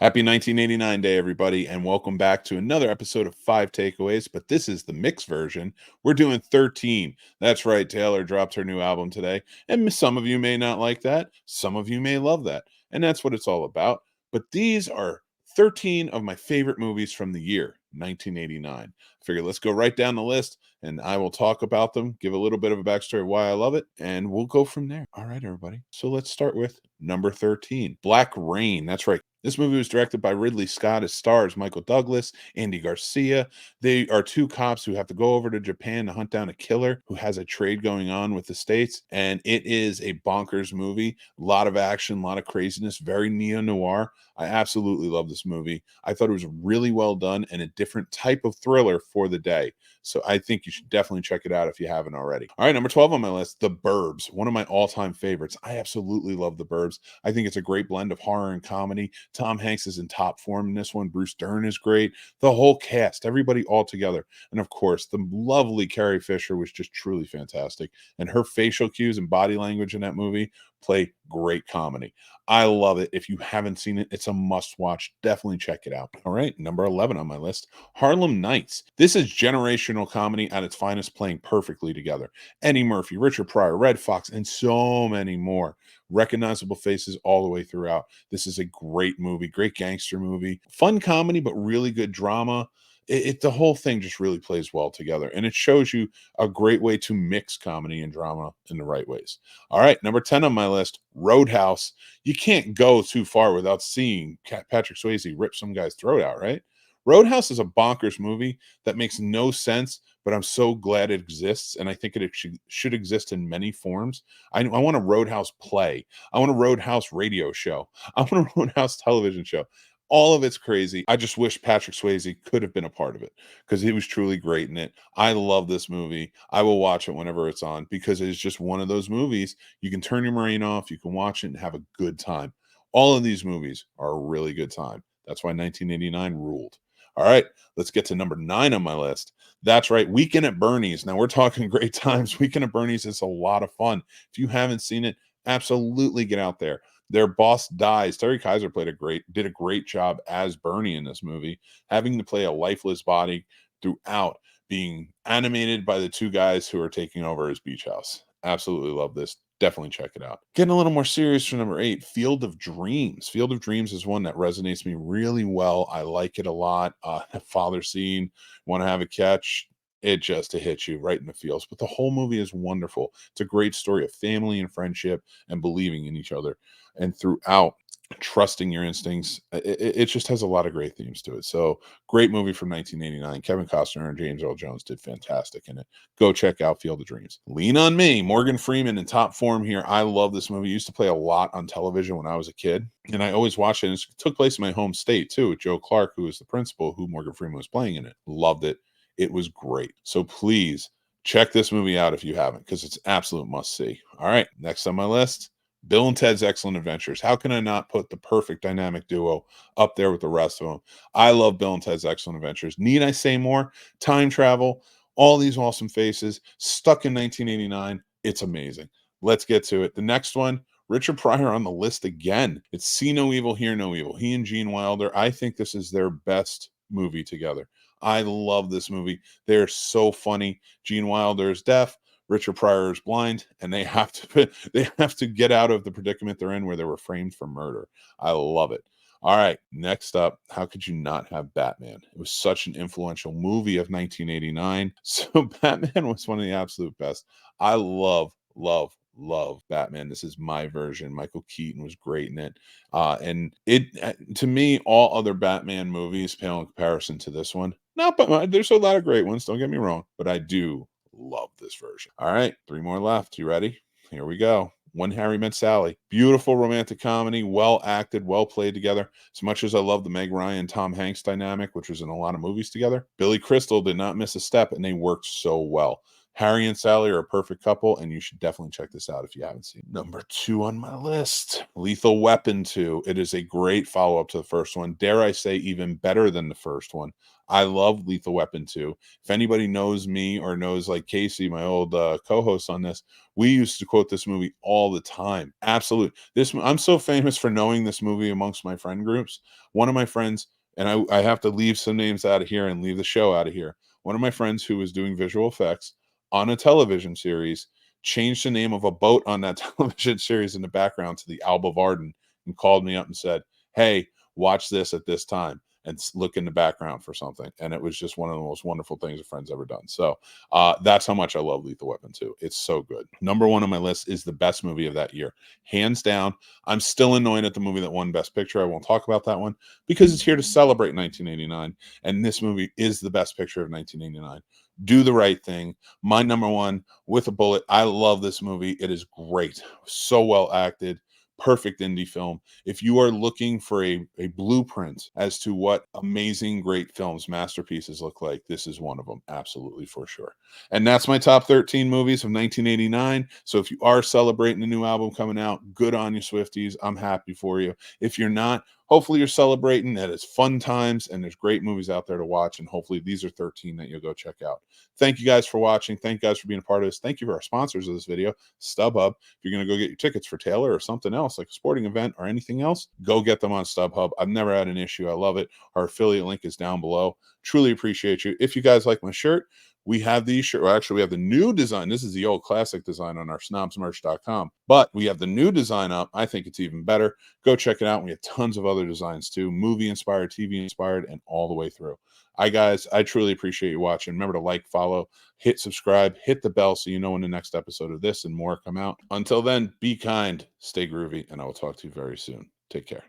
Happy 1989 Day, everybody, and welcome back to another episode of Five Takeaways. But this is the mix version. We're doing 13. That's right, Taylor dropped her new album today. And some of you may not like that. Some of you may love that. And that's what it's all about. But these are 13 of my favorite movies from the year 1989. I figure let's go right down the list and I will talk about them, give a little bit of a backstory of why I love it, and we'll go from there. All right, everybody. So let's start with number 13, Black Rain. That's right. This movie was directed by Ridley Scott. It stars Michael Douglas, Andy Garcia. They are two cops who have to go over to Japan to hunt down a killer who has a trade going on with the States. And it is a bonkers movie. A lot of action, a lot of craziness, very neo-noir. I absolutely love this movie. I thought it was really well done and a different type of thriller for the day. So I think you should definitely check it out if you haven't already. All right, number 12 on my list, The Burbs, one of my all-time favorites. I absolutely love The Burbs. I think it's a great blend of horror and comedy. Tom Hanks is in top form in this one. Bruce Dern is great. The whole cast, everybody all together. And of course, the lovely Carrie Fisher was just truly fantastic. And her facial cues and body language in that movie play great comedy. I love it. If you haven't seen it, it's a must watch. Definitely check it out. All right, number 11 on my list, Harlem Nights. This is generational comedy at its finest, playing perfectly together. Eddie Murphy, Richard Pryor, Red Fox, and so many more. Recognizable faces all the way throughout. This is a great movie, great gangster movie, fun comedy, but really good drama. The whole thing just really plays well together, and it shows you a great way to mix comedy and drama in the right ways. All right, number 10 on my list, Roadhouse. You can't go too far without seeing Patrick Swayze rip some guy's throat out, right? Roadhouse is a bonkers movie that makes no sense, but I'm so glad it exists, and I think it should exist in many forms. I want a Roadhouse play. I want a Roadhouse radio show. I want a Roadhouse television show. All of it's crazy. I just wish Patrick Swayze could have been a part of it because he was truly great in it. I love this movie. I will watch it whenever it's on because it's just one of those movies you can turn your brain off, you can watch it and have a good time. All of these movies are a really good time. That's why 1989 ruled. All right, let's get to number 9 on my list. That's right, Weekend at Bernie's. Now we're talking great times. Weekend at Bernie's is a lot of fun. If you haven't seen it, absolutely get out there. Their boss dies. Terry Kaiser did a great job as Bernie in this movie, having to play a lifeless body throughout, being animated by the two guys who are taking over his beach house. Absolutely love this. Definitely check it out. Getting a little more serious for number 8, Field of Dreams. Field of Dreams is one that resonates me really well. I like it a lot. The father scene, want to have a catch. It hits you right in the feels. But the whole movie is wonderful. It's a great story of family and friendship and believing in each other. And throughout, trusting your instincts. It just has a lot of great themes to it. So great movie from 1989. Kevin Costner and James Earl Jones did fantastic in it. Go check out Field of Dreams. Lean on Me, Morgan Freeman in top form here. I love this movie. It used to play a lot on television when I was a kid, and I always watched it. It took place in my home state too, with Joe Clark, who was the principal, who Morgan Freeman was playing in it. Loved it. It was great. So please check this movie out if you haven't, because it's absolute must see. All right, next on my list, Bill and Ted's Excellent Adventures. How can I not put the perfect dynamic duo up there with the rest of them? I love Bill and Ted's Excellent Adventures. Need I say more? Time travel, all these awesome faces, stuck in 1989. It's amazing. Let's get to it. The next one, Richard Pryor on the list again. It's See No Evil, Hear No Evil. He and Gene Wilder, I think this is their best movie together. I love this movie. They're so funny. Gene Wilder is deaf. Richard Pryor is blind, and they have to get out of the predicament they're in where they were framed for murder. I love it. All right, next up, how could you not have Batman? It was such an influential movie of 1989. So Batman was one of the absolute best. I love Batman. This is my version. Michael Keaton was great in it. And to me, all other Batman movies pale in comparison to this one. Not but there's a lot of great ones, don't get me wrong, but I do love this version. All right, 3 more left. You ready? Here we go. When Harry Met Sally. Beautiful romantic comedy, well acted, well played together. As much as I love the Meg Ryan Tom Hanks dynamic, which was in a lot of movies together, Billy Crystal did not miss a step, and they worked so well. Harry and Sally are a perfect couple, and you should definitely check this out if you haven't seen it. Number 2 on my list, Lethal Weapon 2. It is a great follow-up to the first one. Dare I say, even better than the first one. I love Lethal Weapon 2. If anybody knows me or knows like Casey, my old co-host on this, we used to quote this movie all the time. Absolute. I'm so famous for knowing this movie amongst my friend groups. One of my friends, and I have to leave some names out of here and leave the show out of here. One of my friends who was doing visual effects on a television series changed the name of a boat on that television series in the background to the Alba Varden and called me up and said, "Hey, watch this at this time and look in the background for something." And it was just one of the most wonderful things a friend's ever done. So that's how much I love Lethal Weapon 2. It's so good. Number 1 on my list is the best movie of that year, hands down. I'm still annoyed at the movie that won Best Picture. I won't talk about that one because it's here to celebrate 1989, and this movie is the best picture of 1989. Do the Right Thing. My number 1 with a bullet. I love this movie. It is great. So well acted. Perfect indie film. If you are looking for a blueprint as to what amazing, great films, masterpieces look like, this is one of them. Absolutely, for sure. And that's my top 13 movies of 1989. So if you are celebrating the new album coming out, good on you, Swifties. I'm happy for you. If you're not, hopefully you're celebrating. That is fun times, and there's great movies out there to watch. And hopefully these are 13 that you'll go check out. Thank you guys for watching. Thank you guys for being a part of this. Thank you for our sponsors of this video, StubHub. If you're going to go get your tickets for Taylor or something else, like a sporting event or anything else, go get them on StubHub. I've never had an issue. I love it. Our affiliate link is down below. Truly appreciate you. If you guys like my shirt, we have these shirts. Well, actually, we have the new design. This is the old classic design on our snobsmerch.com, but we have the new design up. I think it's even better. Go check it out. We have tons of other designs too, movie inspired, TV inspired, and all the way through. Guys, I truly appreciate you watching. Remember to like, follow, hit subscribe, hit the bell so you know when the next episode of this and more come out. Until then, be kind, stay groovy, and I will talk to you very soon. Take care.